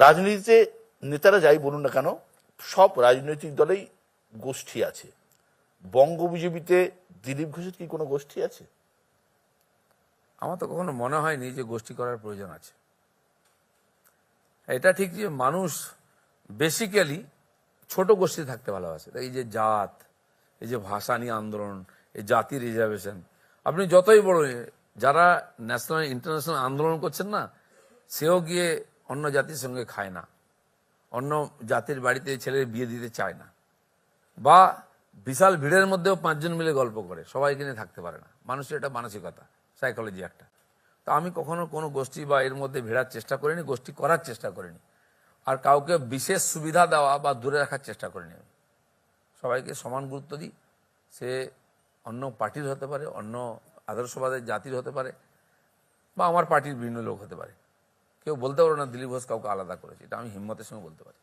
রাজনীতিতে নেতারা যাই বলুন না কেন, সব রাজনৈতিক দলেই গোষ্ঠী আছে। বঙ্গ বিজেপিতে দিলীপ ঘোষের কি কোনো গোষ্ঠী আছে? আমার তো কখনো মনে হয়নি যে গোষ্ঠী করার প্রয়োজন আছে। এটা ঠিক যে মানুষ বেসিক্যালি ছোট গোষ্ঠী থাকতে ভালোবাসে। এই যে জাত, এই যে ভাষা নিয়ে আন্দোলন, এই জাতি রিজার্ভেশন, আপনি যতই বড়, যারা ন্যাশনাল ইন্টারন্যাশনাল আন্দোলন করছেন না, সেও গিয়ে অন্য জাতির সঙ্গে খায় না, অন্য জাতির বাড়িতে ছেলের বিয়ে দিতে চায় না, বা বিশাল ভিড়ের মধ্যেও 5 জন মিলে গল্প করে, সবাইকে নিয়ে থাকতে পারে না। মানুষের এটা মানসিকতা, সাইকোলজি একটা। তো আমি কখনো কোনো গোষ্ঠী বা এর মধ্যে ভিড়ার চেষ্টা করিনি, গোষ্ঠী করার চেষ্টা করিনি, আর কাউকে বিশেষ সুবিধা দেওয়া বা দূরে রাখার চেষ্টা করিনি। আমি সবাইকে সমান গুরুত্ব দিই। সে অন্য পার্টির হতে পারে, অন্য আদর্শবাদের জাতির হতে পারে, বা আমার পার্টির বিভিন্ন লোক হতে পারে। কেউ বলতে পারো না দিলীপ ঘোষ কাউকে আলাদা করেছে, এটা আমি হিম্মতের সঙ্গে বলতে পারি।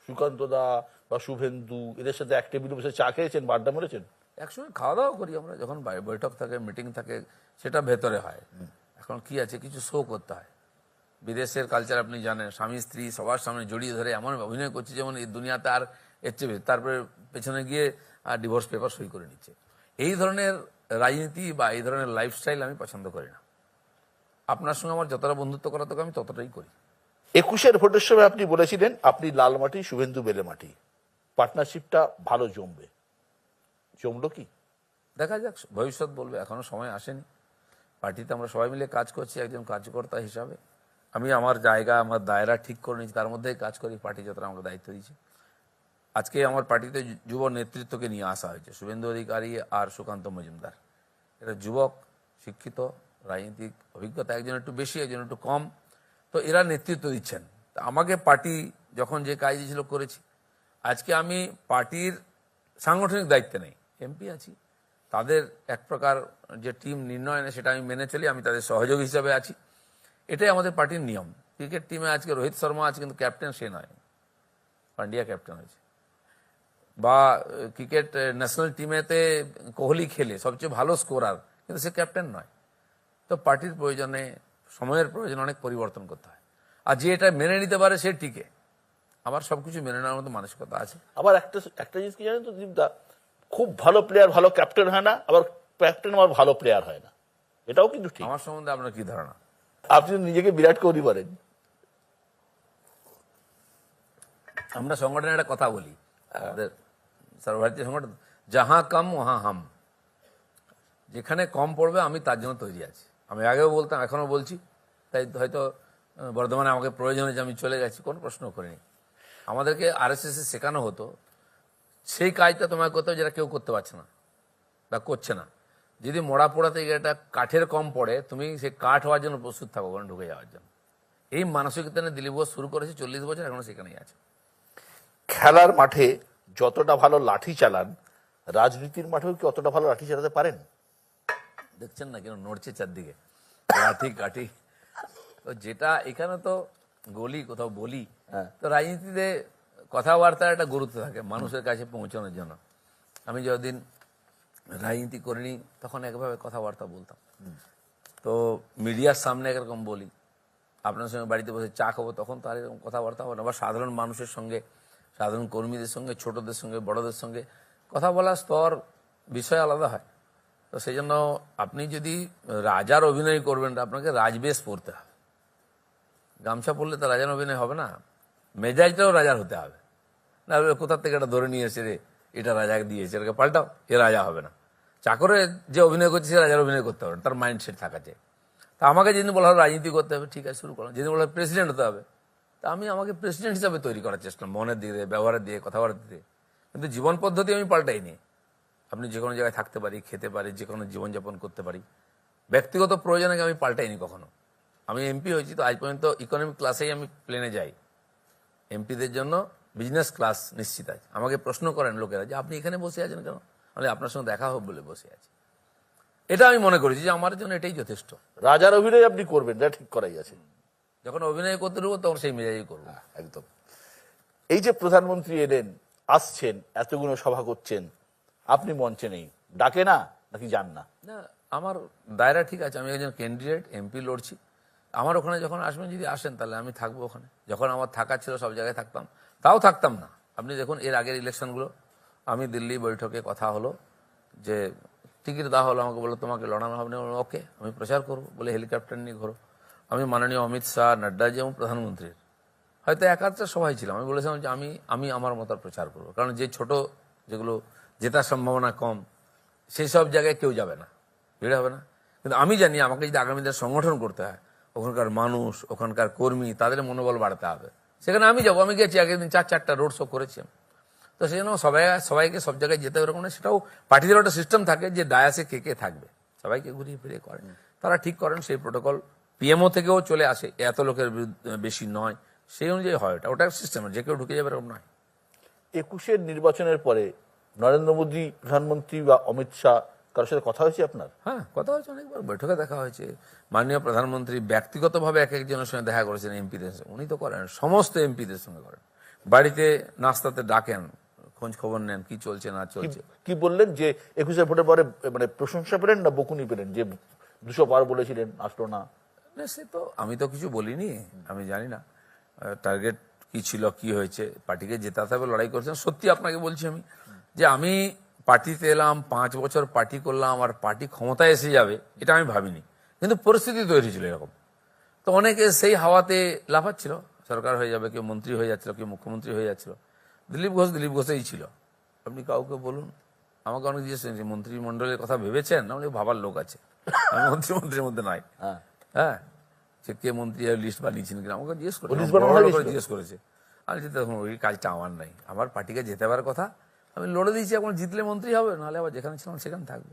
সুকান্ত দা বা শুভেন্দু এদের সাথে এক টেবিলে বসে চা খেয়েছেন, বাড্ডা মেরেছেন? একসঙ্গে খাওয়া দাওয়া করি আমরা, যখন বৈঠক থাকে, মিটিং থাকে, সেটা ভেতরে হয়। এখন কি আছে, কিছু শো করতে হয়। বিদেশের কালচার আপনি জানেন, স্বামী স্ত্রী সবার সামনে জড়িয়ে ধরে এমন অভিনয় করছে যেমন এই দুনিয়াতে আর এর চেয়ে বেশি। তারপরে পেছনে গিয়ে ডিভোর্স পেপার সই করে নিচ্ছে। এই ধরনের রাজনীতি বা এই ধরনের লাইফস্টাইল আমি পছন্দ করি না। আপনার সঙ্গে আমার যতটা বন্ধুত্ব করা তোকে আমি ততটাই করি। 21-এর ভোটের সময় আপনি বলেছিলেন আপনি লাল মাটি, শুভেন্দু বেলে মাটি, পার্টনারশিপটা ভালো জমবে। জমলো কি? দেখা যাক, ভবিষ্যৎ বলবে, এখনো সময় আসেনি। পার্টিতে আমরা সবাই মিলে কাজ করছি একজন কার্যকর্তা হিসাবে। আমি আমার জায়গা, আমার দায়রা ঠিক করে নিয়েছি, তার মধ্যেই কাজ করি। পার্টি যতটা আমাকে দায়িত্ব দিয়েছে। আজকে আমার পার্টিতে যুব নেতৃত্বকে নিয়ে আসা হয়েছে, শুভেন্দু অধিকারী আর সুকান্ত মজুমদার। এরা যুবক, শিক্ষিত, রাজনৈতিক অভিজ্ঞতা একজন একটু বেশি, একজন একটু কম। তো এরা নেতৃত্ব দিচ্ছেন। তা আমাকে পার্টি যখন যে কাজ দিয়েছিল করেছি। আজকে আমি পার্টির সাংগঠনিক দায়িত্বে নেই, এমপি আছি। তাদের এক প্রকার যে টিম নির্ণয় নেয় সেটা আমি মেনে চলি, আমি তাদের সহযোগী হিসাবে আছি। এটাই আমাদের পার্টির নিয়ম। ক্রিকেট টিমে আজকে রোহিত শর্মা আছে, কিন্তু ক্যাপ্টেন সে নয়, পান্ডিয়া ক্যাপ্টেন হয়েছে। বা ক্রিকেট ন্যাশনাল টিমেতে কোহলি খেলে সবচেয়ে ভালো স্কোরার, কিন্তু সে ক্যাপ্টেন নয়। তো পার্টির প্রয়োজনে, সময়ের প্রয়োজনে অনেক পরিবর্তন করতে হয়। আর যে এটা মেনে নিতে পারে সে টিকে। আমার সবকিছু মেনে নেওয়ার মতো মানসিকতা আছে। আবার একটা জিনিস কি জানেন তো দীপদা, খুব ভালো প্লেয়ার ভালো ক্যাপ্টেন হয় না, আবার ক্যাপ্টেন আমার ভালো প্লেয়ার হয় না, এটাও কিন্তু ঠিক। আমার সম্বন্ধে আপনার কি ধারণা? আপনি তো নিজেকে বিরাট কোহলি বলেন। আমরা সংগঠনের একটা কথা বলি, আমাদের সর্বভারতীয় সংগঠন, যাহা কম ওহা হাম। যেখানে কম পড়বে আমি তার জন্য তৈরি আছি। আমি আগেও বলতাম, এখনো বলছি। তাই হয়তো বর্ধমানে আমাকে প্রয়োজন হয়েছে, আমি চলে গেছি, কোনো প্রশ্ন করিনি। আমাদেরকে RSS শেখানো হতো সেই কাজটা তোমায় করতে হবে যেটা কেউ করতে পারছে না বা করছে না। যদি মোড়া পোড়াতে গিয়ে একটা কাঠের কম পড়ে, তুমি সেই কাঠ হওয়ার জন্য প্রস্তুত থাকো, ওখানে ঢুকে যাওয়ার জন্য। এই মানসিকতা নিয়ে দিলীপ ঘোষ শুরু করেছে, 40 বছর এখনো সেখানেই আছে। খেলার মাঠে যতটা ভালো লাঠি চালান, রাজনীতির মাঠেও কি অতটা ভালো লাঠি চালাতে পারেন? দেখছেন না কেন নড়ছে চারদিকে, লাঠি কাঠি। তো যেটা এখানে তো গলি, কোথাও বলি, তো রাজনীতিতে কথাবার্তার একটা গুরুত্ব থাকে মানুষের কাছে পৌঁছানোর জন্য। আমি যতদিন রাজনীতি করিনি তখন একভাবে কথাবার্তা বলতাম, তো মিডিয়ার সামনে একরকম বলি। আপনার সঙ্গে বাড়িতে বসে চা খাবো, তখন তো আর এরকম কথাবার্তা হবে না। বা সাধারণ মানুষের সঙ্গে, সাধারণ কর্মীদের সঙ্গে, ছোটদের সঙ্গে, বড়দের সঙ্গে কথা বলার স্তর, বিষয় আলাদা হয়। তো সেই জন্য আপনি যদি রাজার অভিনয় করবেন, আপনাকে রাজবেশ পরতে হবে। গামছা পরলে তো রাজার অভিনয় হবে না, মেজাজটাও রাজার হতে হবে। না কোথার থেকে এটা ধরে নিয়ে এসে রে এটা রাজাকে দিয়েছে, এটাকে পাল্টাও, এ রাজা হবে না। চাকরে যে অভিনয় করছে সে রাজার অভিনয় করতে হবে, তার মাইন্ডসেট থাকা চাই। তা আমাকে যেদিন বলা হবে রাজনীতি করতে হবে, ঠিক আছে শুরু করলাম। যেদিন বলা হবে প্রেসিডেন্ট হতে হবে, তা আমি আমাকে প্রেসিডেন্ট হিসাবে তৈরি করার চেষ্টা, মনের দিকে, ব্যবহারের দিয়ে, কথাবার্তা দিয়ে। কিন্তু জীবন পদ্ধতি আমি পাল্টাইনি। আপনি যে কোনো জায়গায় থাকতে পারি, খেতে পারি, যে কোনো জীবনযাপন করতে পারি। ব্যক্তিগত প্রয়োজনে আমি পাল্টাইনি কখনো। আমি এমপি হয়েছি তো আজ পর্যন্ত ইকোনমিক ক্লাসেই আমি প্লেনে যাই। এমপিদের জন্য বিজনেস ক্লাস নিশ্চিত আছে। আমাকে প্রশ্ন করেন লোকেরা যে আপনি এখানে বসে আছেন কেন, আমি আপনার সঙ্গে দেখা হোক বলে বসে আছি। এটা আমি মনে করেছি যে আমার জন্য এটাই যথেষ্ট। রাজার অভিনয় আপনি করবেন, এটা ঠিক করাই আছে। যখন অভিনয় করতে দেবো তখন সেই মেজাজই করবো। একদম। এই যে প্রধানমন্ত্রী এলেন, আসছেন, এতগুলো সভা করছেন, আপনি মঞ্চে নেই, ডাকে না নাকি যান না? না, আমার দায়রা ঠিক আছে। আমি একজন ক্যান্ডিডেট, এমপি লড়ছি। আমার ওখানে যখন আসবেন, যদি আসেন তাহলে আমি থাকবো ওখানে। যখন আমার থাকা ছিল সব জায়গায় থাকতাম, তাও থাকতাম না। আপনি দেখুন এর আগের ইলেকশনগুলো, আমি দিল্লি বৈঠকে কথা হলো যে টিকিট দেওয়া হলো, আমাকে বললো তোমাকে লড়ানো হবে না। ওকে, আমি প্রচার করবো বলে হেলিকপ্টার নিয়ে ঘোরো। আমি মাননীয় অমিত শাহ, নাড্ডাজি এবং প্রধানমন্ত্রীর হয়তো একাধটা সবাই ছিলাম, আমি বলেছিলাম যে আমি আমার মতো প্রচার করবো, কারণ যে ছোট যেগুলো জেতার সম্ভাবনা কম সেই সব জায়গায় কেউ যাবে না, ভিড় হবে না। কিন্তু আমি জানি আমাকে যদি আগামী দিনে সংগঠন করতে হয়, ওখানকার মানুষ, ওখানকার কর্মী, তাদের মনোবল বাড়াতে হবে। সেখানে আমি যাবো, আমি গেছি আগের দিন 4-4টা রোড শো করেছি আমি। তো সেই জন্য সবাইকে সব জায়গায় যেতে হবে এরকম না। সেটাও পার্টিদের একটা সিস্টেম থাকে যে ডায়াসে কে কে থাকবে, সবাইকে ঘুরিয়ে ফিরিয়ে করেন, তারা ঠিক করেন। সেই প্রোটোকল পিএমও থেকেও চলে আসে, এত লোকের বেশি নয়, সেই অনুযায়ী হয়। ওটা সিস্টেম, যে কেউ ঢুকে যাবে এরকম নয়। 21-এর নির্বাচনের পরে নরেন্দ্র মোদী প্রধানমন্ত্রী বা অমিত শাহ কারোর সাথে কথা হয়েছে আপনার? হ্যাঁ, কথা হয়েছে, অনেকবার বৈঠকে দেখা হয়েছে। মাননীয় প্রধানমন্ত্রী ব্যক্তিগতভাবে এক একজনের সঙ্গে দেখা করেছেন, এমপিদের সঙ্গে। উনি তো করেন, সমস্ত এমপিদের সঙ্গে করেন, বাড়িতে নাস্তাতে ডাকেন, খোঁজ খবর নেন কি চলছে না চলছে। কি বললেন যে 21-এর ভোটের পরে মানে প্রশংসা পেলেন না বকুনি পেলেন যে 200 পার বলেছিলেন, আসলো না? না, সে তো আমি তো কিছু বলিনি, আমি জানি না টার্গেট কি ছিল, কি হয়েছে। পার্টিকে জেতাতে হবে, লড়াই করছেন। সত্যি আপনাকে বলছি আমি, যে আমি পার্টিতে এলাম, 5 বছর পার্টি করলাম, আর পার্টি ক্ষমতায় এসে যাবে এটা আমি ভাবিনি। কিন্তু পরিস্থিতি তৈরি ছিল এরকম, তো অনেকে সেই হাওয়াতে লাফাচ্ছিল, সরকার হয়ে যাবে, কেউ মন্ত্রী হয়ে যাচ্ছিল, কেউ মুখ্যমন্ত্রী হয়ে যাচ্ছিল। দিলীপ ঘোষই ছিল। আপনি কাউকে বলুন, আমাকে অনেক জিজ্ঞেস করেছেন মন্ত্রিমণ্ডলের কথা ভেবেছেন? না, বলে ভাবার লোক আছে, আমি মন্ত্রীর মধ্যে নাই। হ্যাঁ, যে কে মন্ত্রী লিস্ট বানিয়েছেন কিনা আমাকে জিজ্ঞেস করে, জিজ্ঞেস করেছে। আমি দেখুন ওই কাজটা আমার নাই, আমার পার্টিকে জেতাবার কথা, আমি লড়ে দিয়েছি। এখন জিতলে মন্ত্রী হবে, নাহলে আবার যেখানে ছিলাম সেখানে থাকবো।